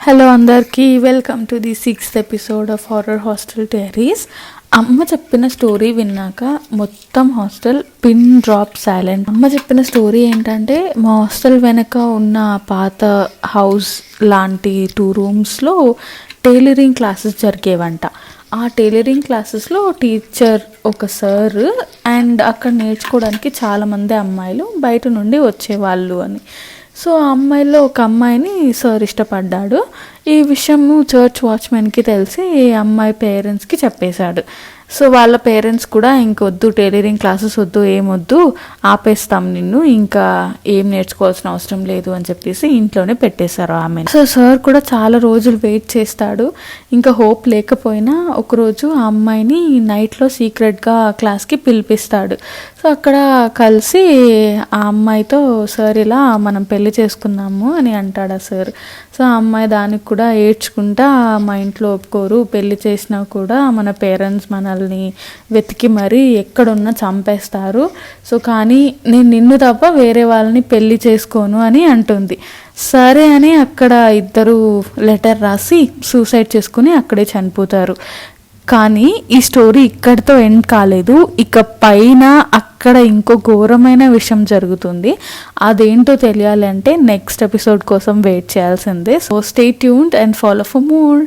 Hello అందరికీ, welcome to the 6th episode of horror hostel diaries. అమ్మ చెప్పిన story విన్నాక మొత్తం హాస్టల్ పిన్ డ్రాప్ సైలెంట్. అమ్మ చెప్పిన స్టోరీ ఏంటంటే, మా హాస్టల్ వెనక ఉన్న పాత హౌస్ లాంటి 2 రూమ్స్లో టైలరింగ్ క్లాసెస్ జరిగేవంట. ఆ టైలరింగ్ క్లాసెస్లో టీచర్ ఒక సార్ అండ్ అక్కడ నేర్చుకోవడానికి చాలామంది అమ్మాయిలు బయట నుండి వచ్చేవాళ్ళు అని. సో ఆ అమ్మాయిలో ఒక అమ్మాయిని సార్ ఇష్టపడ్డాడు. ఈ విషయము చర్చ్ వాచ్మెన్కి తెలిసి ఈ అమ్మాయి పేరెంట్స్కి చెప్పేశాడు. సో వాళ్ళ పేరెంట్స్ కూడా ఇంకొద్దు, టైలరింగ్ క్లాసెస్ వద్దు, ఏమొద్దు, ఆపేస్తాం నిన్ను, ఇంకా ఏం నేర్చుకోవాల్సిన అవసరం లేదు అని చెప్పేసి ఇంట్లోనే పెట్టేశారు ఆమె. సో సార్ కూడా చాలా రోజులు వెయిట్ చేస్తాడు. ఇంకా హోప్ లేకపోయినా ఒకరోజు ఆ అమ్మాయిని నైట్లో సీక్రెట్గా క్లాస్కి పిలిపిస్తాడు. సో అక్కడ కలిసి ఆ అమ్మాయితో సార్ ఇలా మనం పెళ్లి చేసుకున్నాము అని అంటాడు ఆ సార్. సో ఆ అమ్మాయి దానికి కూడా ఏడ్చుకుంటా, మా ఇంట్లో ఒప్పుకోరు, పెళ్లి చేసినా కూడా మన పేరెంట్స్ మనల్ని వెతికి మరీ ఎక్కడున్నా చంపేస్తారు, సో కానీ నేను నిన్ను తప్ప వేరే వాళ్ళని పెళ్లి చేసుకోను అని అంటుంది. సరే అని అక్కడ ఇద్దరు లెటర్ రాసి సూసైడ్ చేసుకుని అక్కడే చనిపోతారు. కానీ ఈ స్టోరీ ఇక్కడితో ఎండ్ కాలేదు. ఇక పైన అక్కడ ఇంకో ఘోరమైన విషయం జరుగుతుంది. అదేంటో తెలియాలి అంటే నెక్స్ట్ ఎపిసోడ్ కోసం వెయిట్ చేయాల్సిందే. So stay tuned and follow for more.